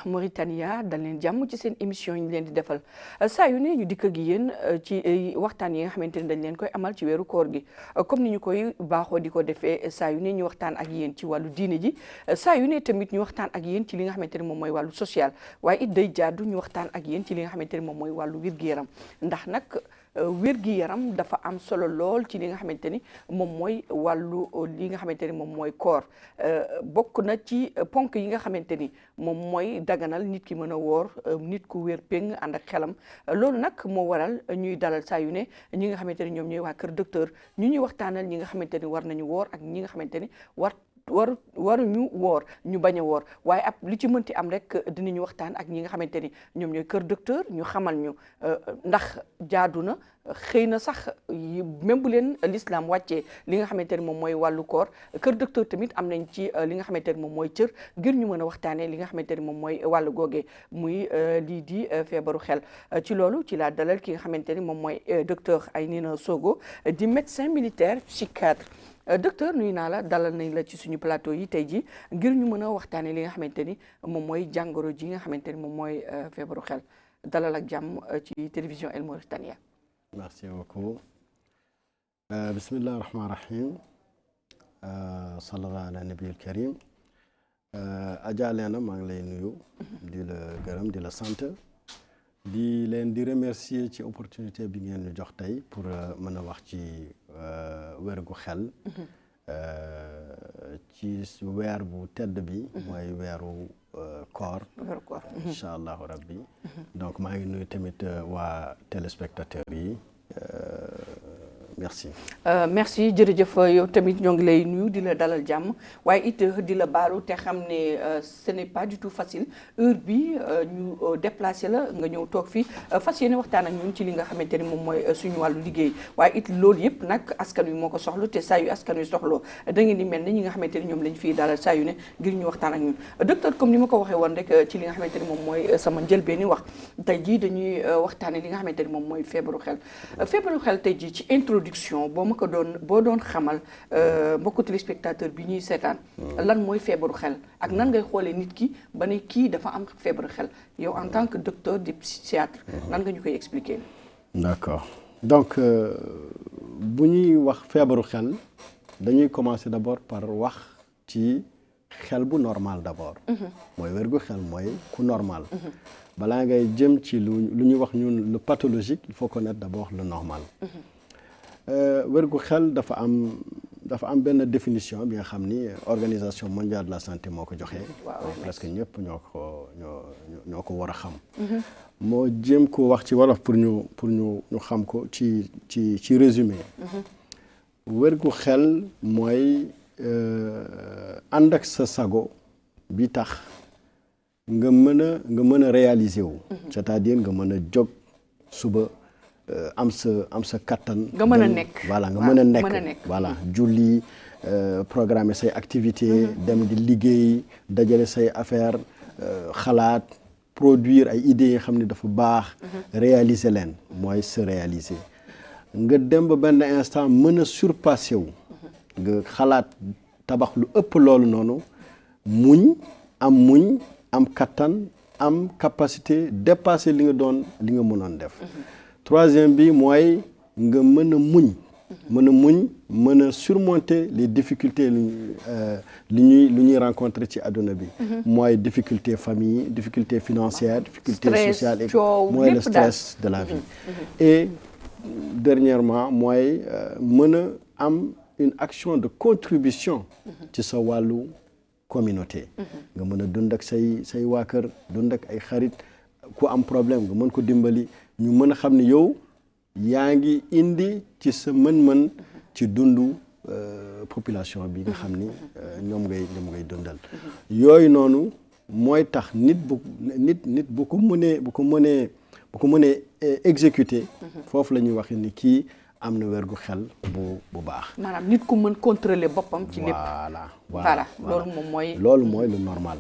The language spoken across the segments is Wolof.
Mauritania dal leen jàmm ci seen émission yi ñu leen di defal saa yu ne ñu dikk ak yéen ci waxtaan yi nga xamante ni dañ leen koy amal ci weeru koor gi comme ni ñu koy baaxoo di ko defee saa yu ne ñu waxtaan ak yéen ci wàllu diine ji saa yu ne tamit ñu waxtaan ak yéen ci li nga xamante ni moom mooy wàllu social waaye it day jaadu ñu waxtaan ak yéen ci li nga xamante ni moom mooy wàllu wér-gu-yaram ndax nag wér-gi-yaram dafa am solo lool ci li nga xamante ni moom mooy wàllu li nga xamante ni moom mooy koor bokk na ci ponk yi nga xamante ni moom mooy daganal nit ki mën a woor nit ku wér péng ànd ak xelam loolu nag moo waral ñuy dalal saa yu ne ñi nga xamante ni ñoom ñooy waa kër docteur ñu ñuy waxtaanal ñi nga xamante ni war nañu woor ak ñi nga xamante ni waruñu woor ñu bañ a woor waaye ab li ci mënti am rek dinañu waxtaan ak ñi nga xamante ni ñoom ñooy kër docteur ñu xamal ñu ndax jaadu na xëy na sax même bu leen l'islam wàccee li nga xamante ni moom mooy wàllu koor kër docteur tamit am nañ ci li nga xamante ni moom mooy cër ngir ñu mën a waxtaanee li nga xamante ni moom mooy wàllu googee muy lii di feebaru xel ci loolu ci laa dalal ki nga xamante ni moom mooy docteur Aynina Sogo di médecin militaire psychiatre docteur nuyu naa la dalal nañ la ci suñu plateau yi tey ji ngir ñu mën a waxtaanee li nga xamante ni moom mooy jàngoro ji nga xamante ni moom mooy feebaru xel dalal ak jàmm ci télévision El Mauritania. Merci beaucoup. Bismillah ar-Rahman ar-Rahim. Sallallahu ala nabiyil karim. Adja Lena maa ngi lay nuyu. di la gërëm di la sant. di leen di remercier ci opportunité bi ngeen ñu jox tey pour mën a wax ci wérgu xel. ci weer bu tedd bi. mooy weeru koor. incha allahu rabbi. donc maa ngi nuyu tamit waa téléspectateurs yi. merci. merci jërëjëf yow tamit ñoo ngi lay nuyu di la dalal jàmm waaye it di la baalu te xam ne ce n'est pas du tout facile heure bi ñu déplacé la nga ñëw toog fii fas yéene waxtaan ak ñun ci li nga xamante ni moom mooy suñu wàllu liggéey waaye it loolu yëpp nag askan wi moo ko soxla te saa yu askan wi soxloo da ngeen di mel ni ñi nga xamante ni ñoom lañ fii dalal saa yu ne ngir ñu waxtaan ak ñun docteur comme ni ma ko waxee woon rek ci li nga xamante ni moom mooy sama njëlbeeni wax tey jii dañuy waxtaane li nga xamante ni moom mooy feebaru xel tey jii ci introduction boo doon xamal mbokku téléspectateur bi ñuy seetaan lan mooy feebaru xel ak nan ngay xoolee nit ki ba ne kii dafa am feebaru xel yow en tant que docteur de psychiatre nan nga ñu koy expliquer. D'accord donc bu ñuy wax feebaru xel dañuy commencer d'abord par wax ci xel bu normal d'abord. mooy wérgu xel mooy ku normal. balaa ngay jëm ci lu ñuy wax ñun le pathologique il faut connaître d'abord le normal. wérgu xel dafa am benn définition bi nga xam ni organisation mondiale de la santé moo ko joxe. presque ñëpp ñoo ko war a xam. moo jéem ko wax ci wolof pour ñu xam ko ci résumé. wérgu xel mooy ànd ak sa sago bi tax nga mën a réaliser wu. c'est-à-dire nga mën a jóg suba. am sa kattan. nga mën a nekk voilà nga mën a nekk voilà julli programmer say activité dem di liggéey dajale say affaire xalaat produire ay idées yi nga xam ne dafa baax. réaliser leen mooy se réaliser. nga dem ba benn instant mën a surpasser wu. nga xalaat tabax lu ëpp loolu noonu muñ am kattan am capacité dépasser li nga mënoon def. troisième bi mooy nga mën a muñ surmonter les difficultés lu ñuy rencontrer ci àdduna bi. mooy difficulté famille difficulté financière difficulté sociale et mooy le stress de la vie. et dernièrement mooy mën a am une action de contribution ci sa wàllu communauté. nga mën a dund ak say waa kër dund ak ay xarit ku am problème nga mën ko dimbali. ñu mën a xam ne yow yaa ngi indi ci sa mën-mën ci dundu population bi nga xam ni ñoom ngay dundal. yooyu noonu mooy tax nit bu ko mënee exécuter. foofu la ñuy wax ni kii am na wérgu xel bu baax. maanaam nit ku mën contrôler boppam ci lépp. voilà loolu mooy le normal.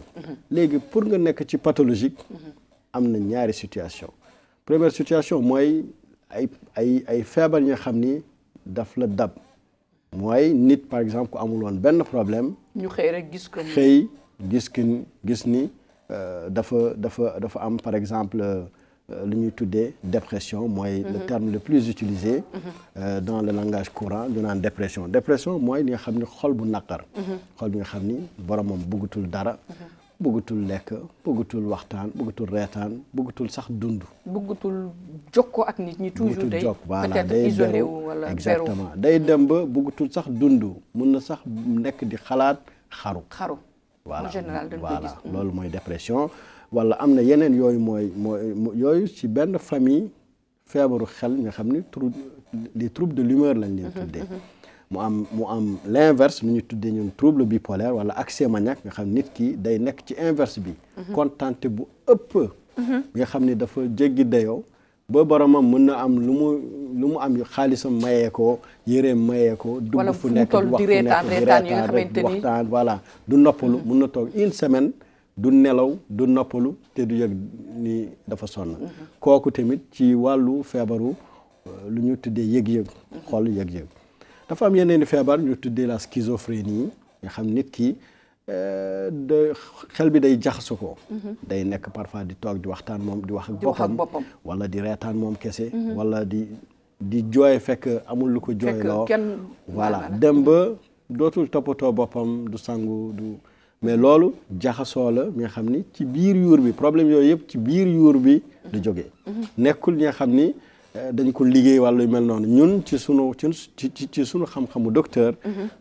léegi pour nga nekk ci pathologique. am na ñaari situation. première situation mooy ay feebar yi nga xam ni daf la dab mooy nit par exemple ku amul woon benn problème. ñu xëy rek gis ko. gis ni dafa am par exemple lu ñuy tuddee dépression mooy le terme le plus utilisé dans le langage courant ñu naan dépression mooy li nga xam ni xol bu naqar xol bi nga xam ni boromam bëggatul dara bëggatul lekk bëggatul waxtaan bëggatul reetaan bëggatul sax dund bëggatul jokkoo ak nit ñi toujours day peut-être isolé wu wala exactement day dem ba bëggatul sax dund mun na sax nekk di xalaat xaru voilà en général dañ koy gis loolu mooy dépression wala am na yeneen yooyu mooy yooyu ci benn famille feebaru xel nga xam ni les troubles de l'humeur lañ leen tuddee mu am l'inverse nu ñu tuddee ñun trouble bipolaire wala accès maniaque nga xam nit ki day nekk ci inverse bi contenté bu ëpp nga xam ni dafa jéggi dayoo ba boromam mën na am lu mu am xaalisam mayee ko yéreem mayee ko dugg fu nekk wax fu nekk di waxtaan voilà du noppalu mën na toog une semaine du nelaw du noppalu te du yëg ni dafa sonn kooku tamit ci wàllu feebaru lu ñu tuddee yëg-yëg xol yëg-yëg dafa am yeneen i feebar ñu tuddee la schizophrénie nga xam nit ki xel bi day jaxasu ko day nekk parfois di toog di waxtaan moom di wax ak boppam wala di reetaan moom kese wala di jooy fekk amul lu ko jooyloo voilà dem ba dootul toppatoo boppam du sangu du mais loolu jaxasoo la mi nga xam ni ci biir yuur bi problème yooyu yëpp ci biir yuur bi du jógee nekkul ñi nga xam ni dañ ko liggéey wala yu mel noonu ñun ci sunu xam-xamu docteur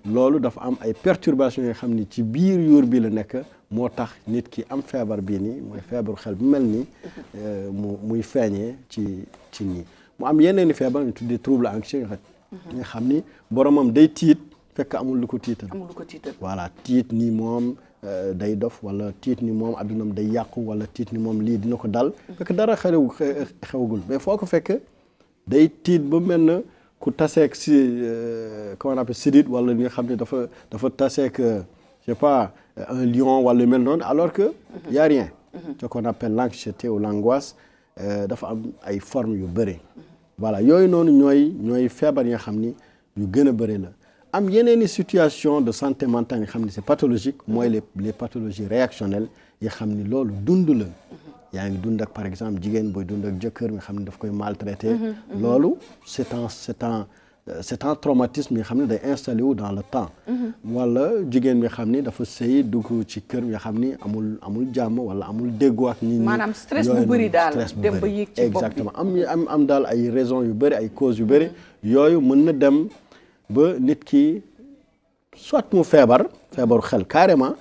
loolu dafa am ay perturbations yoo xam ni ci biir yuur bi la nekk moo tax nit ki am feebar bii nii mooy feebaru xel bu mel ni muy feeñee ci ñi mu am yeneen i feebar ñu tuddee trouble anxieux nga xam ni boromam day tiit fekk amul lu ko tiital voilà tiit ni moom day dof wala tiit ni moom addunam day yàqu wala tiit ni moom lii dina ko dal fekk dara xewagul mais foo ko fekk day tiit ba mel na ku taseek si comment on appelle sidit wala li nga xam ne dafa taseek je sais pas un lion wala mel noonu alors que y a rien ce qu'on appelle l'anxiété ou l'angoisse dafa am ay formes yu bëri voilà yooyu noonu ñooy feebar yi nga xam ni yu gën a bëri la am yeneen i situation de santé mentale nga xam ni c'est pathologique mooy les pathologies réactionnelles yi xam ni loolu dund la yaa ngi dund ak par exemple jigéen booy dund ak jëkkër nga xam ne daf koy maltraité loolu c'est un traumatisme nga xam ne day installé wu dans le temps wala jigéen bi xam ni dafa sëy dugg ci kër nga xam ni amul jàmm wala amul déggoo ak nit ñi maanaam stress bu bëri daal dem ba yéeg ci bopp bi exactement am daal ay raisons yu bëri ay causes yu bëri yooyu mën na dem ba nit ki soit mu feebaru xel carrément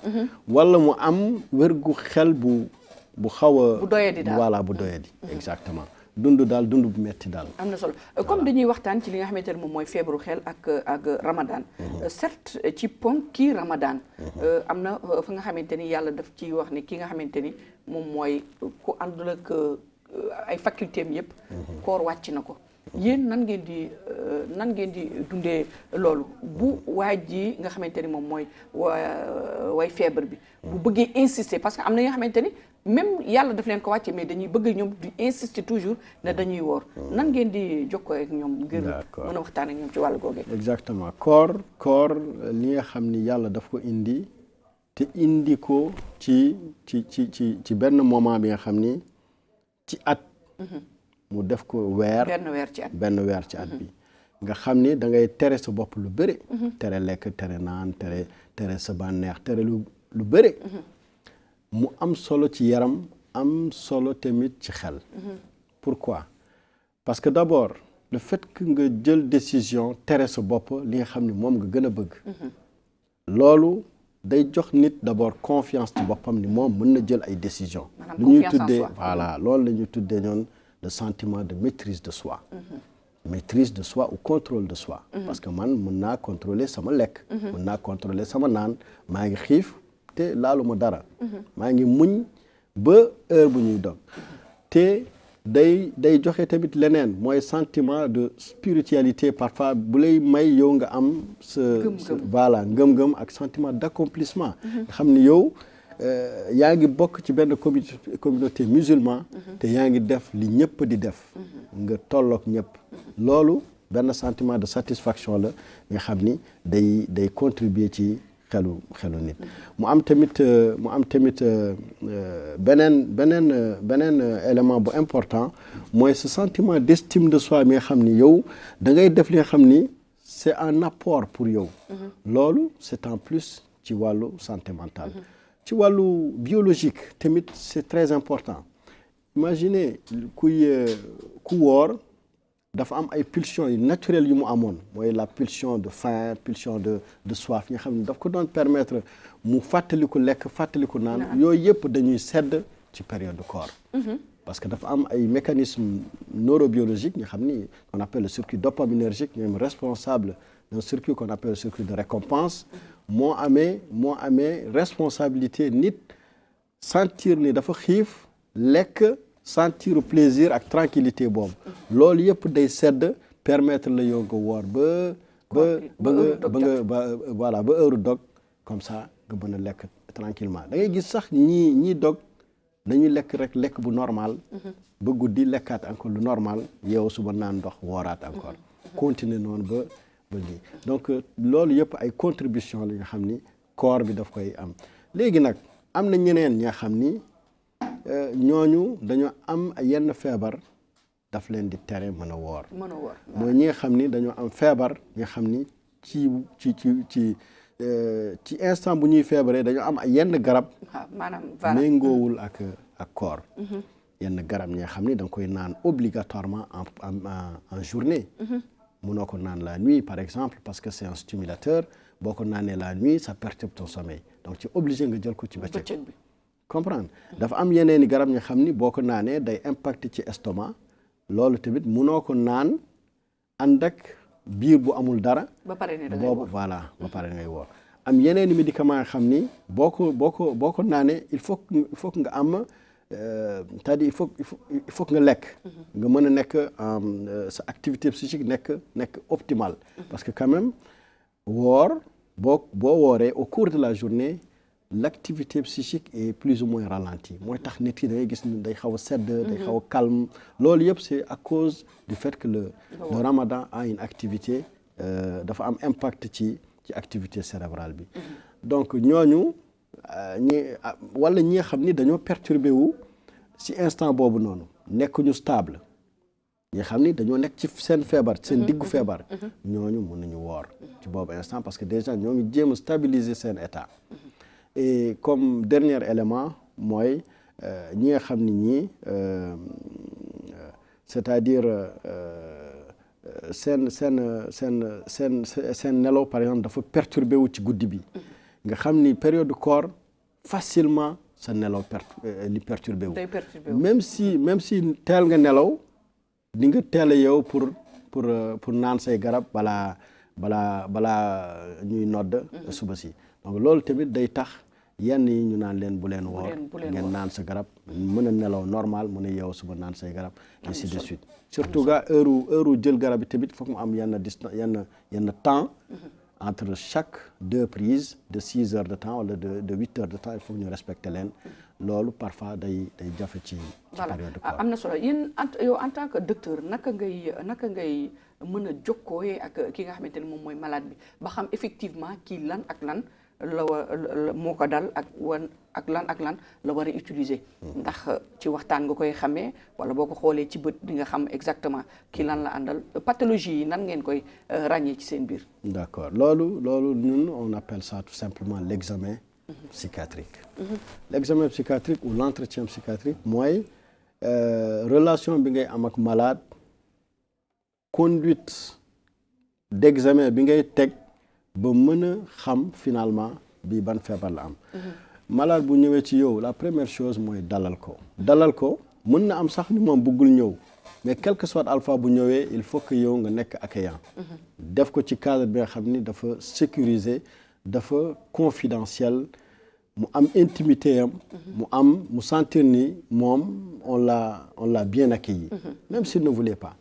wala mu am wérgu xel bu xaw a bu doyadi daal voilà bu doyadi exactement dund bu metti daal am na solo comme dañuy waxtaan ci li nga xamante ne moom mooy feebaru xel ak Ramadan certes ci ponki Ramadan am na fa nga xamante ni yàlla daf ci wax ni ki nga xamante ni moom mooy ku àndul ak ay faculté am yëpp koor wàcc na ko yéen nan ngeen di dundee loolu bu waaj ji nga xamante ni moom mooy way feebar bi bu bëggee insister parce que am na nga xamante ni même yàlla daf leen ko wàcce mais dañuy bëgg ñoom di insister toujours ne dañuy woor nan ngeen di jokkoo ak ñoom ngir mën a waxtaan ak ñoom ci wàllu googu exactement koor li nga xam ni yàlla daf ko indi te indi ko ci benn moment bi nga xam ni ci at mu def ko benn weer ci at bi nga xam ni da ngay tere sa bopp lu bëri tere lekk tere naan tere sa bànneex tere lu bëri mu am solo ci yaram am solo tamit ci xel pourquoi parce que d'abord le fait que nga jël décision tere sa bopp li nga xam ni moom nga gën a bëgg loolu day jox nit d'abord confiance ci boppam ni moom mën na jël ay décision lu ñuy tuddee voilà loolu la ñuy tuddee ñoon le sentiment de maîtrise de soi maîtrise de soi ou contrôle de soi parce que man mën naa contrôler sama lekk mën naa contrôler sama naan maa ngi xiif te laalu ma dara maa ngi muñ ba heure bu ñuy dog te day joxe tamit leneen mooy sentiment de spiritualité parfois bu lay may yow nga am sa voilà ngëm-ngëm ak sentiment d'accomplissement nga xam ni yow yaa ngi bokk ci benn communauté musulman te yaa ngi def li ñëpp di def nga tolloog ñëpp loolu benn sentiment de satisfaction la nga xam ni day contribuer ci xelu nit. mu am tamit beneen élément bu important mooy ce sentiment d'estime de soi mi nga xam ni yow da ngay def li nga xam ni c'est un apport pour yow. loolu c'est en plus ci wàllu santé mentale. ci wàllu biologique tamit c'est très important. imaginez ku woor dafa am ay pulsions yu naturelles yu mu amoon mooy la pulsion de faim pulsion de soif yi nga xam ne daf ko doon permettre mu fàttaliku lekk fàttaliku naan yooyu yëpp dañuy sedd ci période de koor. parce que dafa am ay mécanismes neurobiologiques nga xam ni qu'on appelle le circuit dopaminergique ñoom responsable d'un circuit qu'on appelle le circuit de récompense moo amee responsabilité nit sentir ni dafa xiif lekk sentir plaisir ak tranquillité boobu loolu yëpp day sedd permettre la yow nga woor ba heure dog comme ça nga mën a lekk tranquillement da ngay gis sax ñii dog dañuy lekk bu normal ba guddi lekkaat encore lu normal yow suba naan ndox wooraat encore continuer noonu ba lii donc loolu yëpp ay contribution la nga xam ni corps bi daf koy am léegi nag am na ñeneen ñaa xam ni ñooñu dañoo am yenn feebar daf leen di tere mën a woor mooy ñi nga xam ni dañoo am feebar nga xam ni ci instant bu ñuy feebaree dañoo am yenn garab méngoowul ak koor yenn garab ñi nga xam ni da nga koy naan obligatoirement en journée mënoo ko naan la nuit par exemple parce que c'est un stimulateur boo ko naanee la nuit ça perturbe ton sommeil donc tu es obligé nga jël ko ci bëccëg bi comprendre dafa am yeneeni garab ñi xam ni boo ko naanee day impacté ci estomac loolu tamit mënoo ko naan ànd ak biir bu amul dara boobu voilà ba pare ngay woor am yeneeni médicament nga xam ni boo ko naanee il faut que nga am c'est-à-dire il faut que nga lekk nga mën a nekk sa activité psychique nekk optimale parce que quand même woor boo wooree au cours de la journée l'activité psychique est plus ou moins ralentie mooy tax nit ki da ngay gis ni day xaw a sedd day xaw a calme loolu yëpp c'est à cause du fait que le ramadan a une activité dafa am impact ci activité cérébrale bi donc ñooñu wala ñi nga xam ni dañoo perturbé wu ci instant boobu noonu nekkuñu stable ñi nga xam ni dañoo nekk ci seen feebar seen diggu feebar ñooñu mën nañu woor ci boobu instant parce que déjà ñoo ngi jéem a stabiliser seen état et comme dernier élément mooy ñi nga xam ni ñii c'est-à-dire seen nelaw par exemple dafa perturbé wu ci guddi bi nga xam ni période de koor facilement sa nelaw li perturbé wu même si teel nga nelaw di nga teel a yow pour naan say garab balaa ñuy nodd suba si donc loolu tamit day tax yenn yi ñu naan leen bu leen woor ngeen naan sa garab mën a nelaw normal mën a yeewu suba naan say garab ainsi de suite surtout ga heure jël garab yi tamit foog mu am yenn temps entre chaque 2 prises de 6 heures de temps wala de 8 heures de temps il faut ñu respecter leen loolu parfois day jafe ci période de koor. am na solo yéen yow en tant que docteur naka ngay mën a jokkooyee ak ki nga xamante ne moom mooy malade bi ba xam effectivement kii lan ak lan la moo ko dal ak lan la war a utiliser ndax ci waxtaan nga koy xamee wala boo ko xoolee ci bët di nga xam exactement kii lan la àndal pathologie yi nan ngeen koy ràññee ci seen biir. D'accord loolu ñun on appelle ça tout simplement l'examen psychiatrique. L'examen psychiatrique ou l'entretien psychiatrique mooy relation bi ngay am ak malade conduite d'examen bi ngay teg ba mën a xam finalement bi ban feebar la am. malade bu ñëwee ci yow la première chose mooy dalal ko mën na am sax ni moom bëggul ñëw mais quel que soit alpha bu ñëwee il faut que yow nga nekk accueillant. def ko ci cadre bi nga xam ni dafa sécurisé dafa confidentiel mu am intimité am. mu sentir ni moom on l'a bien accueilli. même s'il ne voulait pas.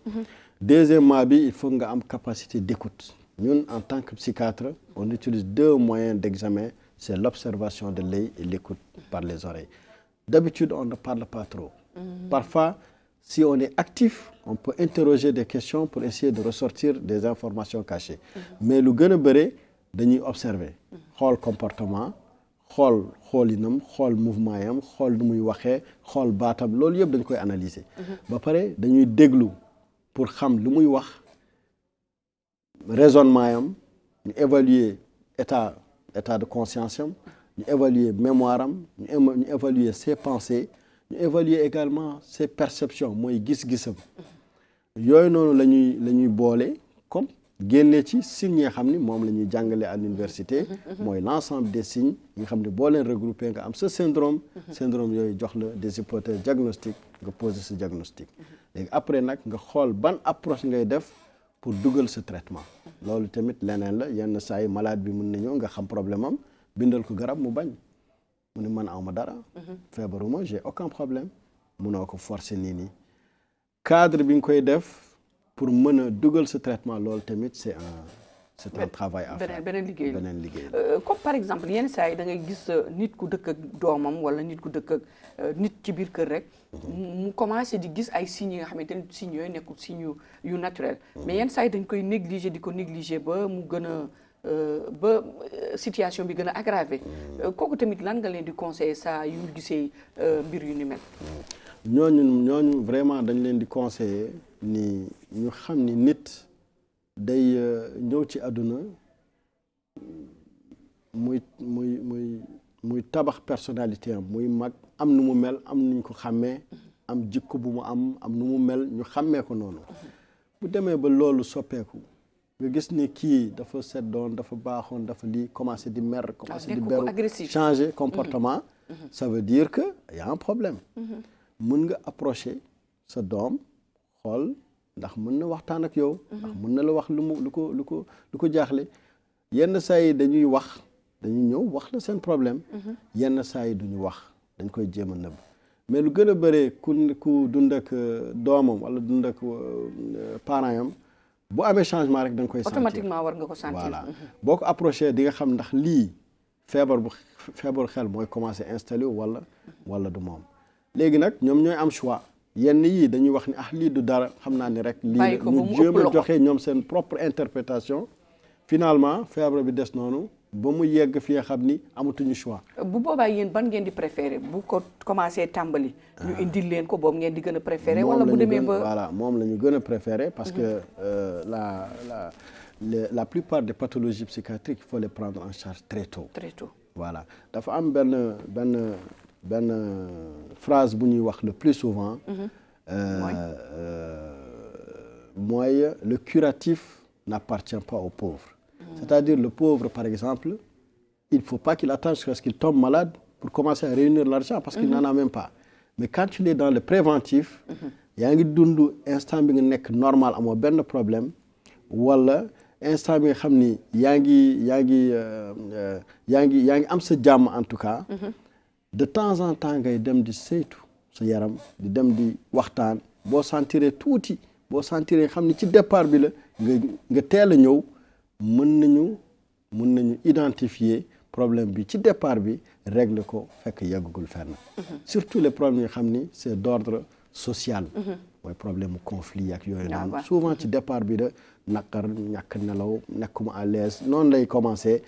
Deuxièmement bi il faut nga am capacité d'écoute. Ñun en tant que psychiatre on utilise 2 moyens d'examen c'est l'observation de l'œil et l'écoute par les oreilles. D'habitude on ne parle pas trop. Parfois si on est actif on peut interroger des questions pour essayer de ressortir des informations cachées. mais lu gën a bëre dañuy observer xool comportement xoolinam xool mouvement yam xool nu muy waxee xool baatam loolu yëpp dañ koy analyser ba pare dañuy déglu pour xam lu muy wax raisonnement yam ñu évaluer état de conscience yam ñu évaluer mémoire am ñu évaluer ses pensées ñu évaluer également ses perceptions mooy gis-gisam yooyu noonu la ñuy boole comme génne ci signes yi nga xam ni moom la ñuy jàngale à l'université mooy l'ensemble des signes yi nga xam ne boo leen regroupé nga am ce syndrome yooyu jox la des hypothèses diagnostiques nga poser ce diagnostic léegi après nag nga xool ban approche ngay def pour dugal ce traitement loolu tamit leneen la yenn saa yi malade bi mën na ñëw nga xam problème am bindal ko garab mu bañ mu ne man awma dara feebaruma j'ai aucun problème munoo ko forcer nii cadre bi nga koy def pour mën a dugal ce traitement loolu tamit c'est un travail à faire beneen liggéey comme par exemple yenn saa yi da ngay gis nit ku dëkk ak doomam wala nit ku dëkk ak nit ci biir kër rek mu commencé di gis ay signes yi nga xamante ne signes yooyu nekkul signes yu naturel mais yenn saa yi dañ koy négliger di ko négliger ba mu gën a ba situation bi gën a aggravé kooku tamit lan nga leen di conseiller saa yu gisee mbir yu ni mel ñooñu vraiment dañ leen di conseiller ni ñu xam ni nit day ñëw ci àdduna muy tabax personnalité am muy mag am nu mu mel am nuñ ko xàmmee am jikko bu mu am nu mu mel ñu xàmmee ko noonu bu demee ba loolu soppeeku nga gis ni kii dafa seddoon dafa baaxoon dafa lii commencé di mer commencé di beru changer comportement ça veut dire que y a un problème mën nga approcher sa doom xool ndax mën na waxtaan ak yow ndax mën na la wax lu ko jaaxle yenn saa yi dañuy ñëw wax la seen problème yenn saa yi duñu wax dañ koy jéem a nëbb mais lu gën a bëree ku dund ak doomam wala dund ak parent yam bu amee changement rek da nga koy sentir automatiquement war nga ko sentir voilà boo ko approché di nga xam ndax lii feebaru xel mooy commencé installé wala du moom léegi nag ñoom ñooy am choix yenn yii dañuy wax ni lii du dara xam naa ni rek lii ñu jéem a joxe ñoom seen propre interprétation finalement feebar bi des noonu ba mu yegg fi nga xam ni amatuñu choix bu boobaa yéen ban ngeen di préféré bu ko commencé tàmbali ñu indil leen ko boobu ngeen di gën a préféré wala bu demee ba voilà moom la ñu gën a préféré parce que la plupart des pathologies psychiatriques il faut les prendre en charge très tôt voilà dafa am benn phrase bu ñuy wax le plus souvent mooy le curatif n'appartient pas aux pauvres c'est-à-dire le pauvre par exemple il faut pas qu'il attende jusqu'à ce qu'il tombe malade pour commencer à réunir l'argent parce qu'il n'en a même pas mais quand tu es dans le préventif yaa ngi dund instant bi nga nekk normal amoo benn problème wala instant bi nga xam ni yaa ngi am sa jàmm en tout cas de temps en temps ngay dem di saytu sa yaram di dem di waxtaan boo sentiree tuuti boo sentiree xam ni ci départ bi la nga teel a ñëw mën nañu identifier problème bi ci départ bi régler ko fekk yeggagul fenn surtout les problèmes yi xam ni c'est d'ordre social mooy problème conflit ak yooyu noonu souvent ci départ bi da naqar ñàkk nelaw nekkuma à l'aise noonu lay commencer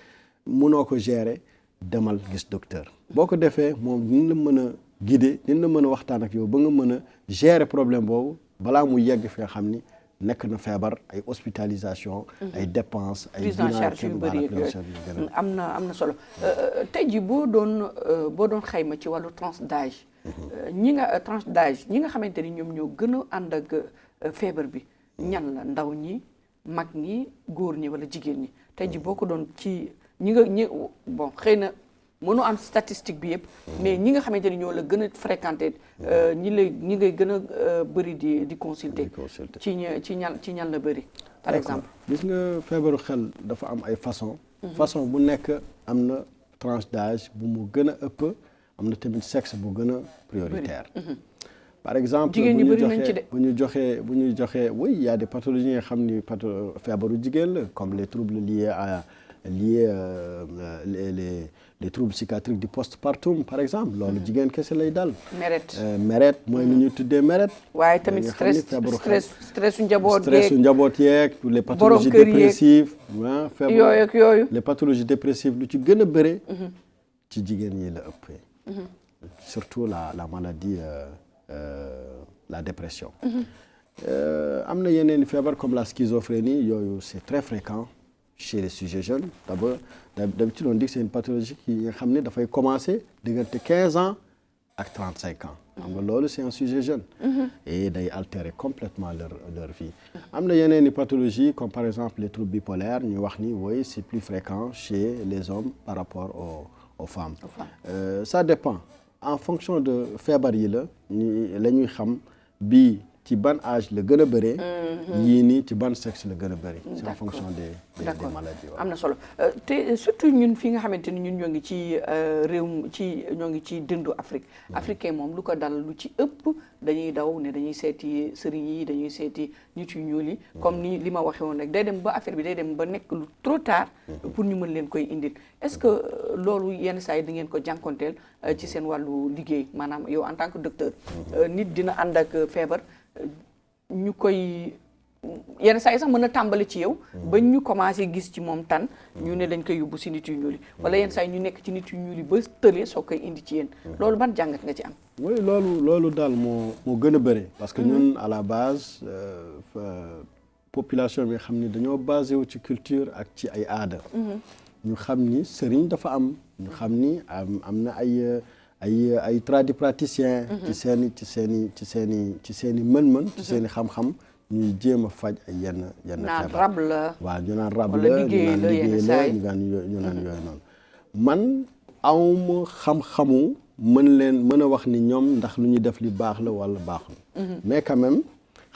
mënoo ko gérer demal gis docteur boo ko defee moom dina la mën a guider dina la mën a waxtaan ak yow ba nga mën a gérer problème boobu balaa mu yegg fi nga xam ni nekk na feebar ay hospitalisation ay dépenses ay prise en charge yu bëri am na solo tey jii boo doon xayma ci wàllu tranche d'âge ñi nga xamante ni ñoom ñoo gën a ànd ak feebar bi ñan la ndaw ñi mag ñi góor ñi wala jigéen ñi tey jii boo ko doon ci bon xëy na mënu am statistique bi yëpp mais ñi nga xamante ni ñoo la gën a fréquenté ñi ngay gën a bëri di consulter ci ñan la bëri par exemple gis nga feebaru xel dafa am ay façon bu nekk am na tranche d'âge bu mu gën a ëpp am na tamit sexe bu gën a prioritaire par exemple bu ñu joxee oui il y a des pathologies yi nga xam ni feebaru jigéen la comme les troubles liés les troubles psychiatriques du postpartum par exemple loolu jigéen kese lay dal. meret mooy ni ñuy tuddee meret. waaye tamit stressu njaboot yeeg les pathologies dépressives yooyu les pathologies dépressives lu ci gën a bëre ci jigéen ñi la ëppee. surtout la maladie la dépression. am na yeneen feebar comme la schizophrénie yooyu c'est très fréquent chez les sujets jeunes d'habitude on dit que c'est une pathologie qui nga xam ne dafay commencer diggante 15 ans ak 35 ans. xam nga loolu c'est un sujet jeune. et day altérer complètement leur vie. am na yeneen i pathologie comme par exemple les troubles bipolaires ñu wax ni oui c'est plus fréquent chez les hommes par rapport aux femmes. Ça dépend en fonction de feebar yi la ñuy xam bii ci ban âge la gën a bëree. yii nii ci ban sexe la gën a bëri. c'est en fonction des maladies. am na solo te surtout ñun fi nga xamante ni ñun ñoo ngi ci ñoo ngi ci dëndu Afrique. africain moom lu ko dal lu ci ëpp dañuy daw ne dañuy seeti sëriñ yi dañuy seeti nit yu ñuul yi. comme ni li ma waxee woon rek day dem ba affaire bi day dem ba nekk lu trop tard. pour ñu mën leen koy indil est-ce que loolu yenn saa yi di ngeen ko jànkonteel ci seen wàllu liggéey maanaam yow en tant que docteur. nit dina ànd ak feebar. ñu koy yenn saa yi sax mën a tàmbali ci yow ba ñu commencé gis ci moom tan ñu ne dañ koy yóbbu si nit yu ñuul yi wala yenn saa yi ñu nekk ci nit yu ñuul yi ba tëlee soo koy indi ci yéen loolu ban jàngat nga ci am. oui loolu daal moo gën a bëri parce que ñun à la base population bi xam ni dañoo basé wu ci culture ak ci ay aada. ñu xam ni sëriñ dafa am ñu xam ni am na ay tradipraticiens. ci seen i mën-mën. ci seen i xam-xam ñuy jéem a faj ay yenn naan rab la waaw ñu naan rab la ñu naan liggéey la ñu naan yooyu noonu. man awma xam-xamu mën a wax ni ñoom ndax lu ñuy def li baax la wala baaxul. mais quand même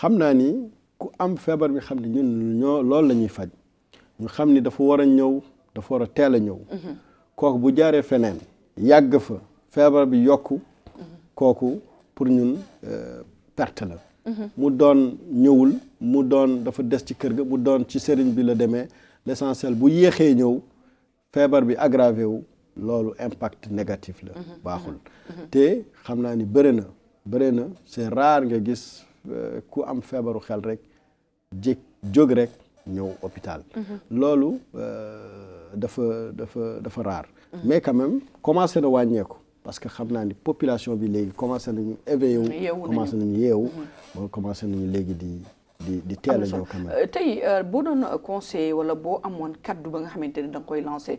xam naa ni ku am feebar bi xam ni ñun loolu la ñuy faj ñu xam ni dafa war a ñëw dafa war a teel a ñëw. kooku bu jaaree feneen yàgg fa. feebar bi yokku kooku pour ñun perte la. mu doon ñëwul mu doon dafa des ci kër ga mu doon ci sëriñ bi la demee l'essentiel bu yéexee ñëw feebar bi aggravé wu loolu impact négatif la. baaxul te xam naa ni bëri na c'est rare nga gis ku am feebaru xel rek jóg rek ñëw hôpital. loolu dafa rare. mais quand même commencé na wàññeeku. parce que xam naa ni population bi léegi commencé nañu éveillé wu commencé nañu yeewu commencé nañu léegi di teel a ñëw quand même. tey boo doon conseil wala boo amoon kaddu ba nga xamante ni da nga koy lancé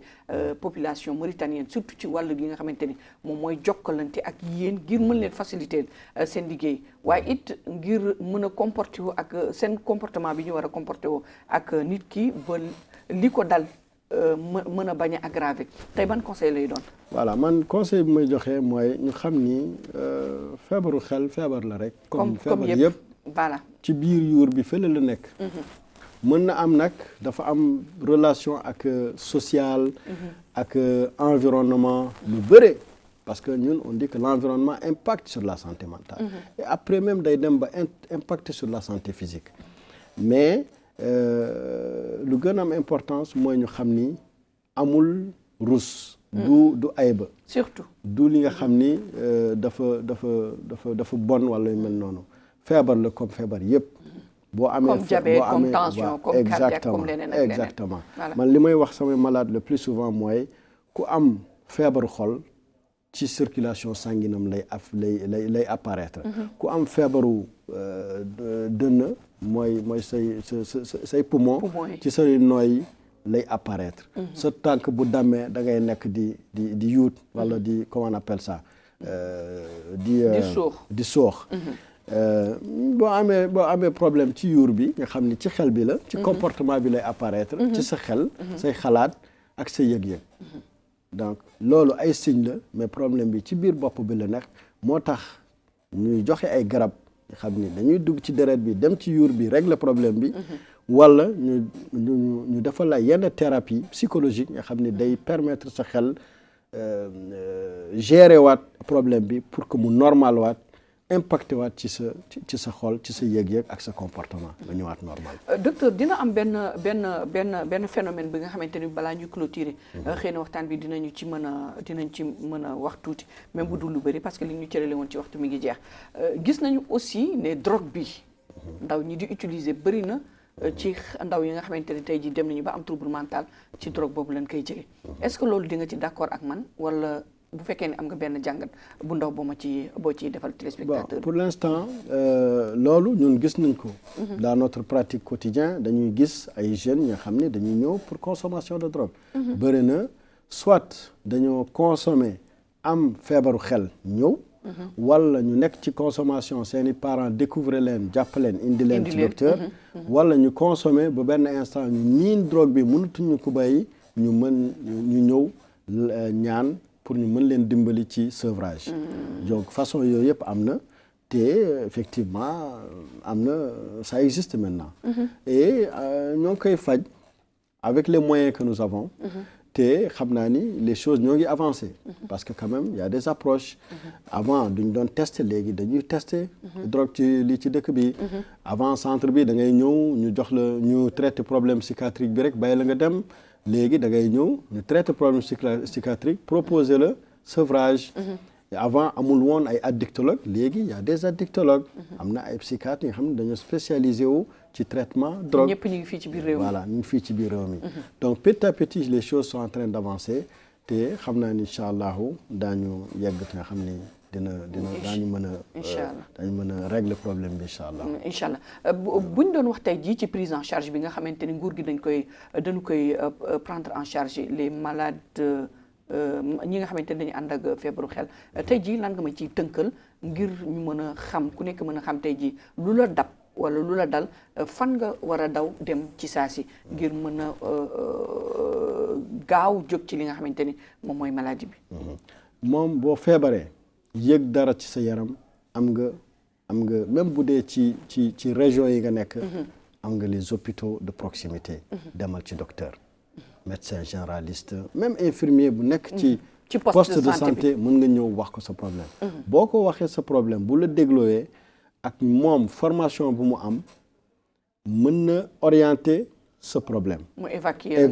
population mauritanienne surtout ci wàll gi nga xamante ni moom mooy jokkalante ak yéen ngir mën leen faciliter seen liggéey waaye it ngir mën a comporter wu ak seen comportement bi ñu war a comporter wu ak nit ki ba li ko dal mën a bañ a aggravé tey ban conseil lay doon. voilà man conseil bi may joxe mooy ñu xam ni feebaru xel feebar la rek. comme feebar yëpp voilà. ci biir yuur bi fële la nekk. mën na am nag dafa am relation ak social. ak environnement lu bëre. parce que ñun on dit que l'environnement impacte sur la santé mentale. et après même day dem ba impacter sur la santé physique mais. lu gën a am importance mooy ñu xam ni amul rus. du ayba. surtout du li nga xam ni dafa bon wala yu mel noonu feebar la comme feebar yëpp. boo amee comme diabète comme tension comme cardiaque comme leneen ak leneen exactement man li may wax samay malade le plus souvent mooy ku am feebaru xol ci circulation sanguine am lay apparaître. ku am feebaru dënn mooy say poumon ci say nooy lay apparaître. sa tànk bu dammee da ngay nekk di yuut wala di comment on appelle ça di soox. boo amee problème ci yuur bi nga xam ni ci xel bi la. ci comportement bi lay apparaître. ci sa xel say xalaat ak sa yëg-yëg. donc loolu ay signe la mais problème bi ci biir bopp bi la nekk moo tax ñuy joxe ay garab nga xam ni dañuy dugg ci deret bi dem ci yuur bi régler problème bi. wala ñu defal la yenn thérapie psychologique nga xam ni day permettre sa xel gérer waat problème bi pour que mu normal waat impacté waat ci sa xol ci sa yëg-yëg ak sa comportement nga ñëwaat normal. Docteur dina am benn phénomène bi nga xamante ni balaa ñu clôturer xëy na waxtaan bi dinañ ci mën a wax tuuti même bu dul lu bëri parce que li ñu cërale woon ci waxtu mi ngi jeex gis nañu aussi ne drogue bi ndaw ñi di utiliser bëri na ci ndaw yi nga xamante ne tey jii dem nañu ba am trouble mental ci drogue boobu lañ koy jëlee est-ce que loolu di nga ci d'accord ak man wala bu fekkee ne am nga benn jàngat bu ndaw boo ciy defal téléspectateur. Pour l'instant loolu ñun gis nañ ko. Dans notre pratique quotidienne dañuy gis ay jeunes ñoo xam ne dañuy ñëw pour consommation de drogue. bëri na soit dañoo consommer am feebaru xel ñëw. wala ñu nekk ci consommation seeni parents découvrir leen jàpp leen indi leen ci docteur. wala ñu consommer ba benn instant ñu miin drogue bi mënatuñu ko bàyyi ñu ñëw ñaan. pour ñu mën leen dimbali ci sevrage. donc façon yooyu yëpp am na te effectivement am na ça existe maintenant. et ñoo ngi koy faj avec les moyens que nous avons. te xam naa ni les choses ñoo ngi avancé. parce que quand même il y a des approches. avant duñ doon tester léegi dañuy tester. drogue ci dëkk bi. avant centre bi da ngay ñëw ñu jox la ñu traiter problème psychiatrique bi rek bàyyi la nga dem. léegi da ngay ñëw ñu traiter problème psychiatrique proposer le sevrage. avant amul woon ay addictologue léegi y a des addictologues. am na ay psychiatres yi nga xam ne dañoo spécialisé wu ci traitement drogue. ñëpp ñu ngi fii ci biir réew mi voilà ñu ngi fii ci biir réew mi. donc petit à petit les choses sont en train d'avancer te xam naa ni incha allahu daañu yegg fi nga xam ni daañu mën a régler problème bi incha allah. incha allah buñ doon wax tey jii ci prise en charge bi nga xamante ni nguur gi dañu koy prendre en charge les malades ñi nga xamante ni dañu ànd ak feebaru xel tey jii lan nga ma ciy tënkal ngir ñu mën a xam ku nekk mën a xam tey jii lu la dab wala lu la dal fan nga war a daw dem ci saa si ngir mën a gaaw jóg ci li nga xamante ni moom mooy maladie bi. moom boo feebaree. yëg dara ci sa yaram am nga même bu dee ci région yi nga nekk. am nga les hôpitaux de proximité. demal ci docteur. médecin généraliste même infirmier bu nekk ci poste de santé mën nga ñëw wax ko sa problème. boo ko waxee sa problème bu la déglooyee ak moom formation bu mu am mën na orienter sa problème. mu évacuer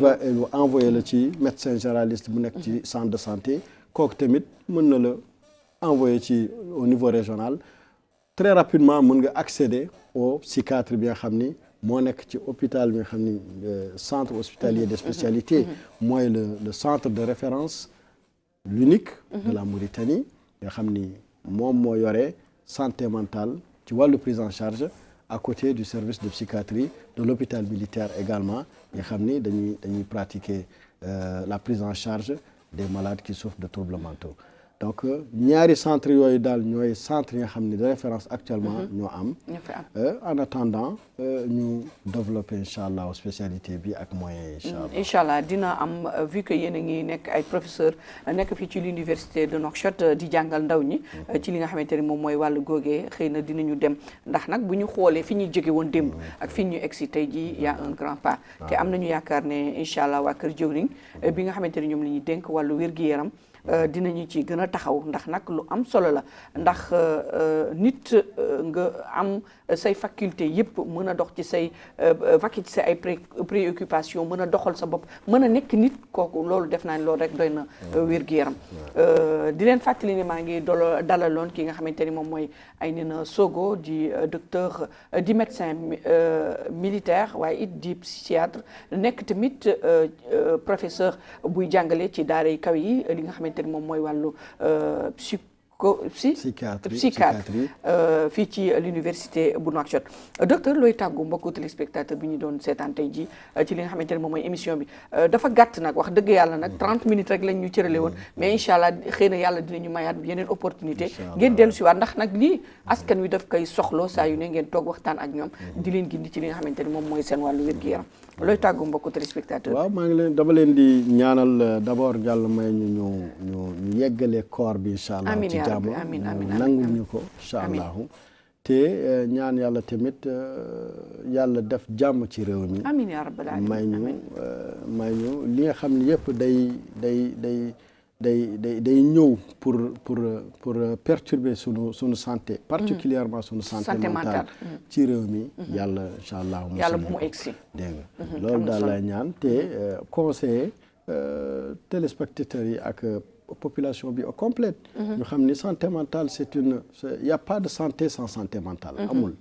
envoyer la ci médecin généraliste bu nekk ci centre de santé kooku tamit mën na la. envoyé ci au niveau régional très rapidement mën nga accéder au psychiatre bi nga xam ni moo nekk ci hôpital bi nga xam ni centre hospitalier de spécialité mooy le centre de référence l'unique de la Mauritanie nga xam ni moom moo yore santé mentale ci wàllu prise en charge à côté du service de psychiatrie de l'hôpital militaire également nga xam ni dañuy pratiquer la prise en charge des malades qui souffrent de troubles mentaux. donc ñaari centre yooyu daal ñooy centre yi nga xam ne de référence actuellement ñoo am. en attendant ñu développer incha allah spécialité bi ak moyens yi. incha allah dina am vu que yéen a ngi nekk ay professeur nekk fii ci l'université de Nouakchott di jàngal ndaw ñi. ci li nga xamante ni moom mooy wàllu googee xëy na dinañu dem ndax nag bu ñu xoolee fi ñuy jóge woon démb ak fi ñu egsi tey jii y a un grand pas. te am nañu yaakaar ne incha allah waa Kër Jëwriñ bi nga xamante ni ñoom la ñuy dénk wàllu wér-gu-yaram. dinañu ci gën a taxaw ndax nag lu am solo la ndax nit nga am say faculté yëpp mën a dox ci say vaquer ci say ay préoccupation mën a doxal sa bopp mën a nekk nit kooku loolu def naa ne loolu rek doy na wér-gu-yaram di leen fàttali ne maa ngi dalaloon ki nga xamante ni moom mooy Aynina Sogo di docteur di médecin militaire waaye it di psychiatre nekk tamit professeur buy jàngale ci daara yi kaw yi li nga xamante moom mooy wàllu psychiatre fii ci l'université bu Nouakchott docteur looy tàggu mbokku téléspectateur bi ñu doon seetaan tey ji ci li nga xamante ne moom mooy émission bi dafa gàtt nag wax dëgg yàlla nag 30 minutes rek lañ ñu cërale woon mais incha allah xëy na yàlla dinañu mayaat yeneen opportunité ngeen dellu si waat ndax nag lii askan wi daf koy soxloo saa yu ne ngeen toog waxtaan ak ñoom di leen gindi ci li nga xamante ne moom mooy seen wàllu wér-gu-yaram looy tàggu mbokku téléspectateur waaw dama leen di ñaanal d'abord yàlla may ñu yeggale koor bi incha allah ci jàmm nangul ñu ko incha allahu te ñaan yàlla tamit yàlla def jàmm ci réew mi amiin yaa rabbal aalamiin may ñu li nga xam ne yëpp day day ñëw pour perturber sunu santé particulièrement sunu santé mentale ci réew mi yàlla incha allah yàlla bu mu egsi dégg nga loolu daal lay ñaan te conseiller téléspectateurs yi ak population bi au complète ñu xam ni santé mentale il y a pas de santé sans santé mentale amul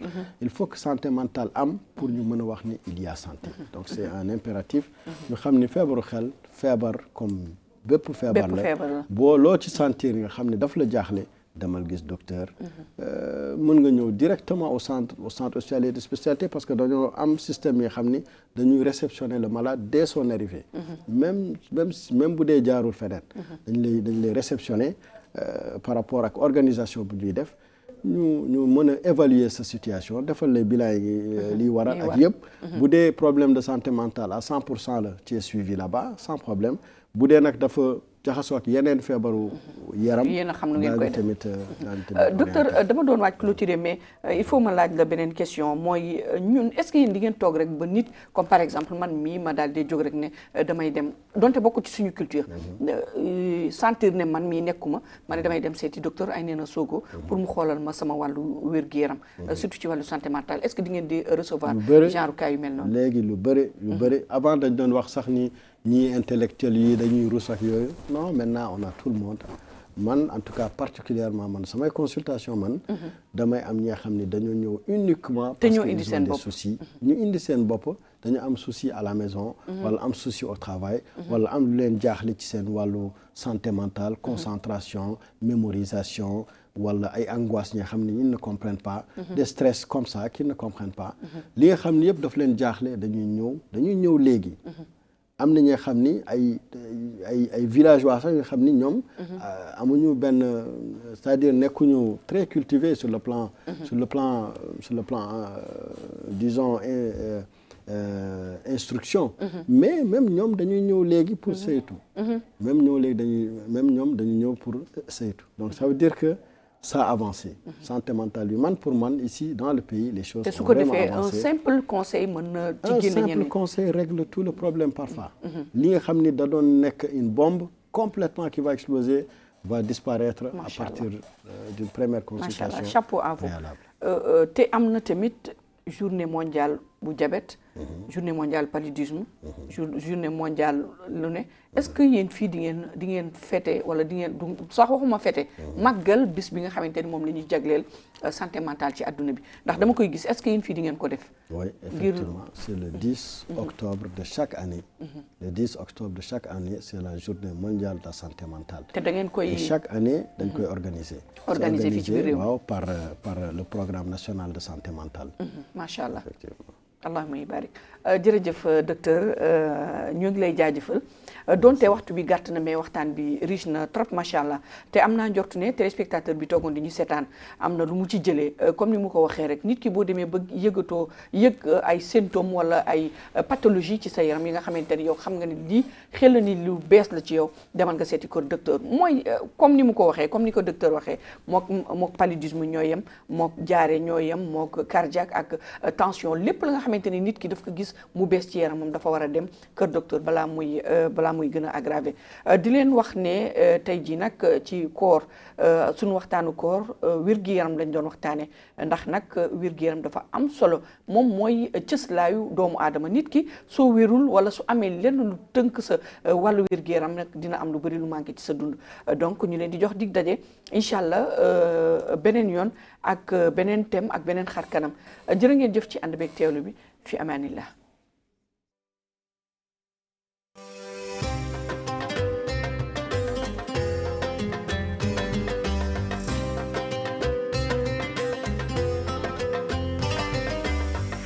il faut que santé mentale am pour ñu mën a wax ni il y a santé donc c'est un impératif ñu xam ni feebaru xel feebar comme bépp feebar la boo loo ci sentir nga xam ne daf la jaaxle demal gis docteur mën nga ñëw directement au centre hospitalier de spécialité parce que dañoo am système yi xam ni dañuy réceptionner le malade dès son arrivée même bu dee jaarul feneen dañ lay réceptionner par rapport ak organisation bu ñuy def ñu mën a évaluer sa situation defal lay bilan yi liy waral ak yëpp bu dee problème de santé mentale à 100% la tu es suivi là-bas sans problème bu dee nag dafa jaxasoo ak yeneen feebaru yaram yéen a xam nu ngeen koy def tamit docteur dama doon waaj clôturer mais il faut ma laaj la beneen question mooy ñun est-ce que yéen di ngeen toog rek ba nit comme par exemple man mii ma daal di jóg rek ne damay dem donte bokk ci suñu culture sentir ne man mii nekkuma ma ne damay dem seeti docteur Aynena Sogo pour mu xoolal ma sama wàllu wér-gu-yaram surtout ci wàllu santé mentale est-ce que di ngeen di recevoir genre cas yu mel noonu léegi lu bëri avant dañ doon wax sax ni ñii intellectuels yi dañuy rus ak yooyu non maintenant on a tout le monde man en tout cas particulièrement man samay consultation man damay am ñi nga xam ne dañoo ñëw uniquement parce que ils ont des soucis ñu indi seen bopp dañu am souci à la maison wala am souci au travail wala am lu leen jaaxle ci seen wàllu santé mentale concentration mémorisation wala ay angoisse ñi nga xam ne ils ne comprennent pas des stress comme ça qu'ils ne comprennent pas li nga xam ne yëpp daf leen jaaxle dañuy ñëw léegi am na ñoo xam ni ay villageois sax nga xam ni ñoom amuñu benn c'est-à-dire nekkuñu très cultivés sur le plan disons instruction mais même ñoom dañuy ñëw léegi pour saytu même ñoom dañuy ñëw pour saytu donc ça veut dire que ça a avancé santé mentale bi man pour man ici dans le pays les choses sont vraiment avancées. Te su ko defee un simple conseil mën na ci génne ñeneen. Un simple conseil règle tout le problème parfois. li nga xam ni da doon nekk une bombe complètement qui va exploser va disparaître à partir d'une première consultation. Machallah, chapeau à vous. te am na tamit journée mondiale bu diabète. journée mondiale paludisme. journée mondiale lu ne est-ce que yéen fii di ngeen fêter wala di ngeen sax waxuma fêter màggal bis bi nga xamante ni moom la ñuy jagleel santé mentale ci adduna bi ndax dama koy gis est-ce que yéen fii di ngeen ko def. Oui, effectivement, c'est le 10 octobre de chaque année. Le 10 octobre de chaque année, c'est la journée mondiale de la santé mentale. te da ngeen koy et chaque année dañ koy organiser. organiser fii ci biir réew mi waaw par le programme national de santé mentale. macha allah effectivement. allahumma barik jërëjëf docteur ñoo ngi lay jaajëfal donte waxtu bi gàtt na mais waxtaan bi riche na trop macha allah te am naa njort ne téléspectateur bi toogoon di ñu seetaan am na lu mu ci jëlee comme ni mu ko waxee rek nit ki boo demee ba yëg ay symptômes wala ay pathologie ci sa yaram yi nga xamante ni yow xam nga ni lii xel ni lu bees la ci yow demal nga seeti ko docteur mooy comme ni mu ko waxee comme ni ko docteur waxee mook paludisme ñoo yem mook diarrhée ñoo yem mook cardiaque ak tension lépp la nga xamante ni nit ki daf ko gis mu bees ci yaram moom dafa war a dem kër docteur balaa muy gën a aggravé di leen wax ne tey jii nag ci koor suñu waxtaanu koor wér-gu-yaram lañ doon waxtaane ndax nag wér-gu-yaram dafa am solo moom mooy cëslaayu doomu aadama nit ki soo wérul wala su amee lenn lu tënk sa wàllu wér-gu-yaram nag dina am lu bëri lu manqué ci sa dund donc ñu leen di jox dig daje incha allah beneen yoon ak beneen thème ak beneen xar kanam jërë ngeen jëf ci ànd beeg teewlu bi fi amaanillah